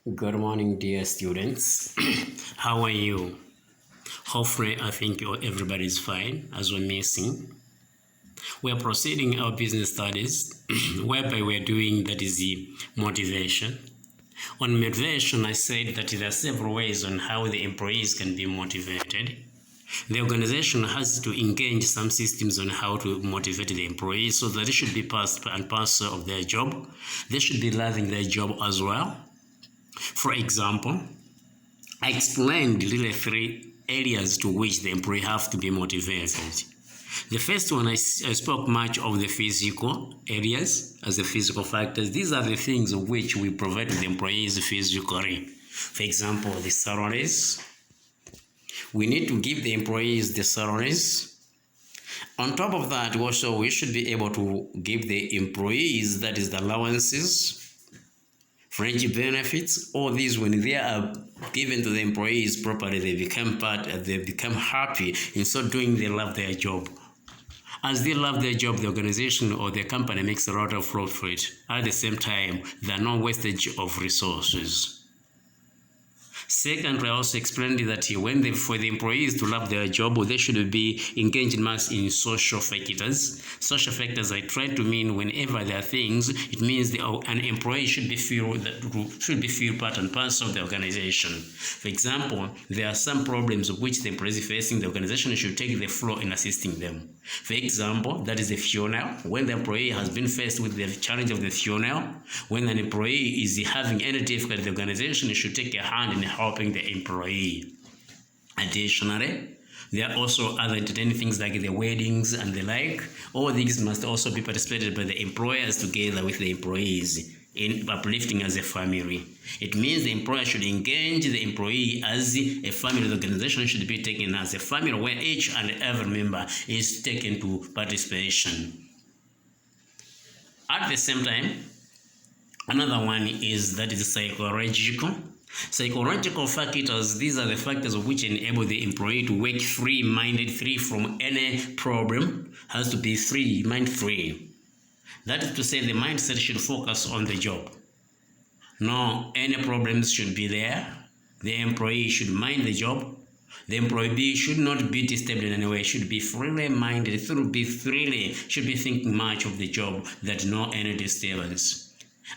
Good morning, dear students. How are you? Hopefully, I think everybody's fine as we're missing. We're proceeding our business studies, whereby we're doing that is the motivation. On motivation, I said that there are several ways on how the employees can be motivated. The organization has to engage some systems on how to motivate the employees so that it should be part and parcel of their job. They should be loving their job as well. For example, I explained really three areas to which the employee have to be motivated. The first one, I spoke much of the physical areas as the physical factors. These are the things of which we provide to the employees physically. For example, the salaries. We need to give the employees the salaries. On top of that, also, we should be able to give the employees, that is the allowances, fringe benefits. All these, when they are given to the employees properly, they become happy. In so doing, they love their job. As they love their job, the organization or the company makes a lot of profit. At the same time, there are no wastage of resources. Secondly, I also explained that for the employees to love their job, they should be engaged much in social factors. Social factors, I try to mean whenever there are things, it means an employee should be feel part and parcel of the organization. For example, there are some problems of which the employee is facing. The organization should take the floor in assisting them. For example, that is the funeral. When the employee has been faced with the challenge of the funeral, when an employee is having any difficulty, the organization should take a hand in helping the employee. Additionally, there are also other entertaining things like the weddings and the like. All these must also be participated by the employers together with the employees in uplifting as a family. It means the employer should engage the employee as a family. The organization should be taken as a family where each and every member is taken to participation. At the same time, another one is that is psychological. Psychological factors, these are the factors which enable the employee to work free-minded, free from any problem, has to be free, mind-free. That is to say, the mindset should focus on the job. No, any problems should be there. The employee should mind the job. The employee should not be disturbed in any way, should be freely minded, should be thinking much of the job, that no any disturbance.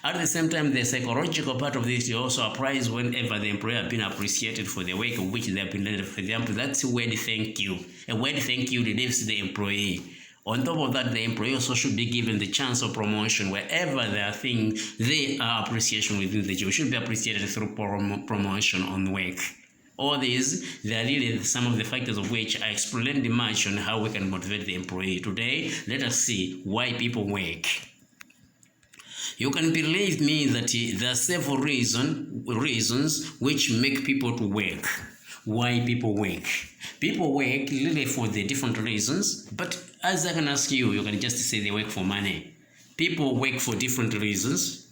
At the same time, the psychological part of this also applies whenever the employer has been appreciated for the work of which they have been done. For example, that's a word thank you. A word thank you relieves the employee. On top of that, the employee also should be given the chance of promotion. Wherever there are things, they are appreciation within the job, should be appreciated through promotion on work. All these, they are really some of the factors of which I explained much on how we can motivate the employee. Today, let us see why people work. You can believe me that there are several reasons which make people to work. Why people work? People work really for the different reasons, but as I can ask you, you can just say they work for money. People work for different reasons.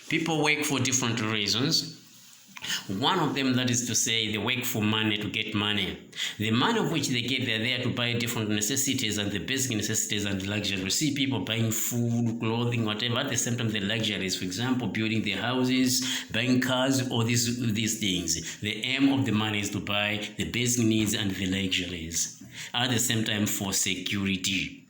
People work for different reasons. One of them, that is to say, they work for money, to get money. The money of which they get, they're there to buy different necessities and the basic necessities and the luxuries. We see people buying food, clothing, whatever. At the same time, the luxuries, for example, building their houses, buying cars, all these things. The aim of the money is to buy the basic needs and the luxuries. At the same time, for security.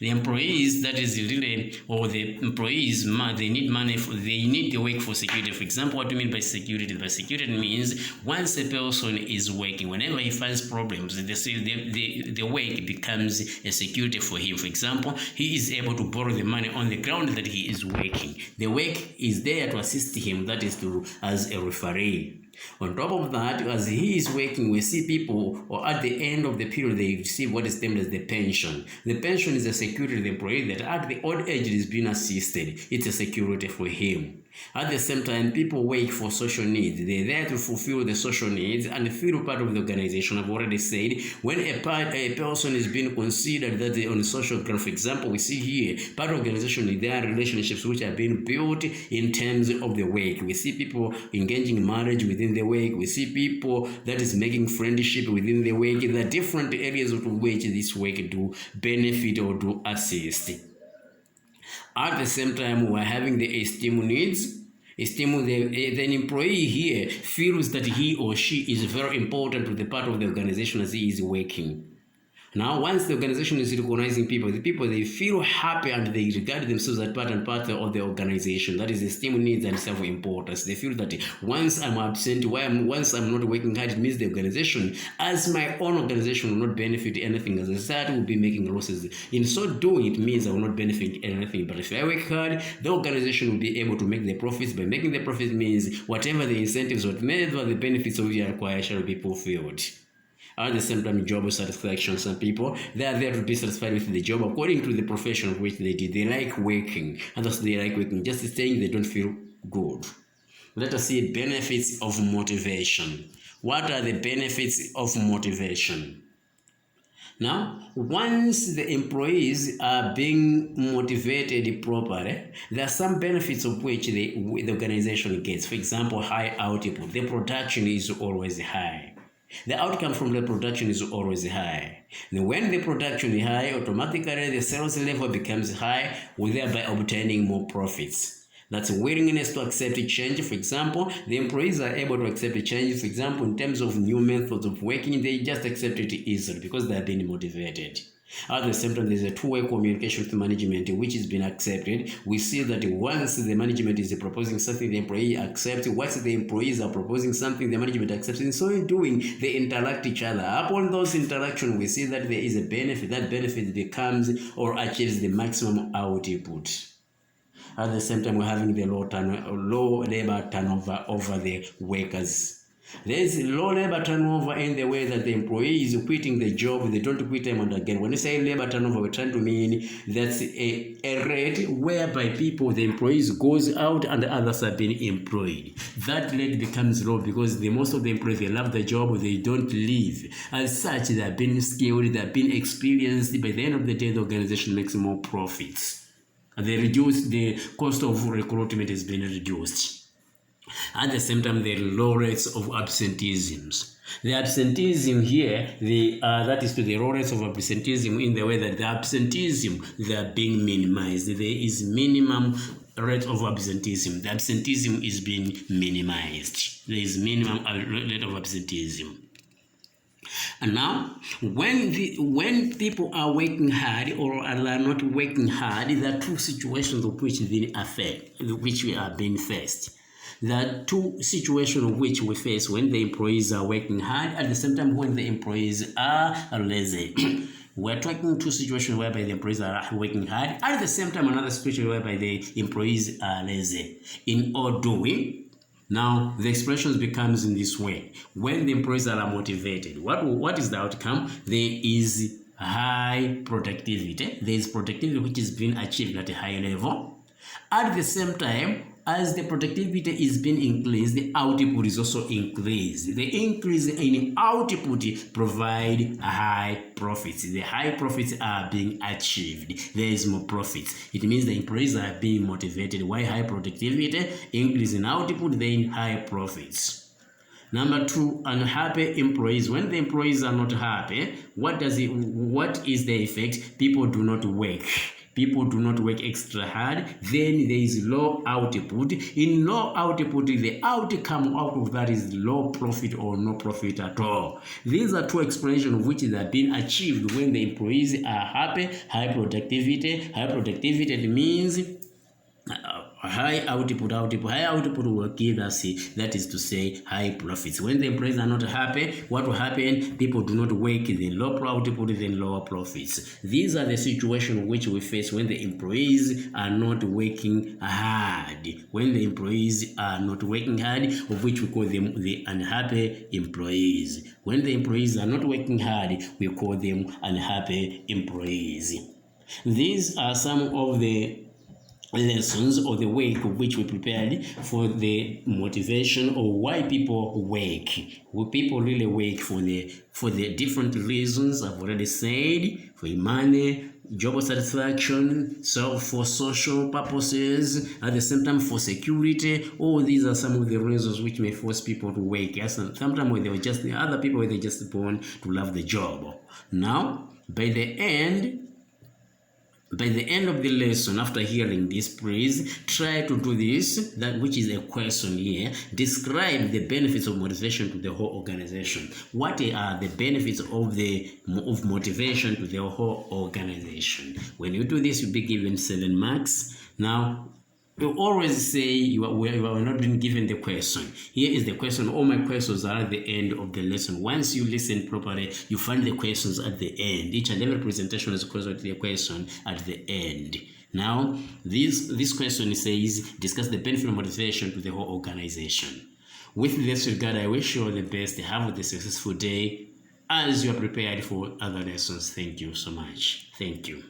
The employees, that is really, or the employees, they need money, they need the work for security. For example, what do you mean by security? By security means once a person is working, whenever he finds problems, the work becomes a security for him. For example, he is able to borrow the money on the ground that he is working. The work is there to assist him, that is as a referee. On top of that, as he is working, we see people, or at the end of the period, they receive what is termed as the pension. The pension is a security to the employee that at the old age is being assisted. It's a security for him. At the same time, people work for social needs. They're there to fulfill the social needs and feel part of the organization. I've already said, when a person is being considered that on a social graph, for example, we see here, part of the organization, there are relationships which are being built in terms of the work. We see people engaging in marriage within the work. We see people that is making friendship within the work. There are different areas of which this work do benefit or do assist. At the same time, we're having the esteem needs. The employee here feels that he or she is very important to the part of the organization as he is working. Now, once the organization is recognizing people, the people, they feel happy and they regard themselves as part and part of the organization. That is esteem needs and self-importance. They feel that once I'm absent, once I'm not working hard, it means the organization, as my own organization, will not benefit anything. As a society, will be making losses. In so doing, it means I will not benefit anything. But if I work hard, the organization will be able to make the profits. By making the profits means whatever the incentives, whatever the benefits of you acquire shall be fulfilled. At the same time, job satisfaction. Some people, they are there to be satisfied with the job according to the profession of which they did. They like working. Others, they like working. Just staying, they don't feel good. Let us see benefits of motivation. What are the benefits of motivation? Now, once the employees are being motivated properly, there are some benefits of which the organization gets. For example, high output. The production is always high. The outcome from the production is always high. And when the production is high, automatically the sales level becomes high, thereby obtaining more profits. That's willingness to accept change. For example, the employees are able to accept change. For example, in terms of new methods of working, they just accept it easily because they are being motivated. At the same time, there's a two-way communication with management which has been accepted. We see that once the management is proposing something, the employee accepts. Once the employees are proposing something, the management accepts. And so in doing, they interact each other. Upon those interactions, we see that there is a benefit. That benefit becomes or achieves the maximum output. At the same time, we're having the low labor turnover over the workers. There is low labor turnover in the way that the employee is quitting the job, they don't quit time and again. When we say labor turnover, we're trying to mean that's a rate whereby people, the employees goes out and others are being employed. That rate becomes low because most of the employees, they love the job, they don't leave. As such, they have been skilled, they have been experienced. By the end of the day, the organization makes more profits. The cost of recruitment has been reduced. At the same time, the low rates of absenteeism. The absenteeism here, that is to the low rates of absenteeism in the way that the absenteeism, they are being minimized. There is minimum rate of absenteeism. The absenteeism is being minimized. There is minimum rate of absenteeism. And now, when people are working hard or are not working hard, there are two situations of which they affect, which we are being faced. There are two situations which we face when the employees are working hard, at the same time when the employees are lazy. We're talking two situations whereby the employees are working hard, at the same time another situation whereby the employees are lazy. In all doing, now the expressions becomes in this way. When the employees are motivated, what is the outcome? There is high productivity. There is productivity which is being achieved at a high level. At the same time, as the productivity is being increased, the output is also increased. The increase in output provide high profits. The high profits are being achieved. There is more profits. It means the employees are being motivated. Why high productivity? Increase in output, then high profits. Number two, unhappy employees. When the employees are not happy, what is the effect? People do not work. People do not work extra hard, then there is low output. In low output, the outcome out of that is low profit or no profit at all. These are two explanations which have been achieved when the employees are happy. High productivity. High productivity means high output. High output will give us, that is to say, high profits. When the employees are not happy, what will happen? People do not work, then low output, then lower profits. These are the situations which we face when the employees are not working hard. When the employees are not working hard, of which we call them the unhappy employees. When the employees are not working hard, we call them unhappy employees. These are some of the lessons or the way of which we prepared for the motivation or why people work. People really work for the different reasons I've already said, for money, job satisfaction, so for social purposes, at the same time for security. All these are some of the reasons which may force people to work. Sometimes when they were just other people, where they just born to love the job. Now, by the end of the lesson, after hearing this, please try to do this, that which is a question here. Describe the benefits of motivation to the whole organization. What are the benefits of motivation to the whole organization? When you do this, you'll be given 7 marks. Now, you always say you are not being given the question. Here is the question. All my questions are at the end of the lesson. Once you listen properly, you find the questions at the end. Each and every presentation is a question at the end. Now, this question says, discuss the benefit of motivation to the whole organization. With this regard, I wish you all the best. Have a successful day as you are prepared for other lessons. Thank you so much. Thank you.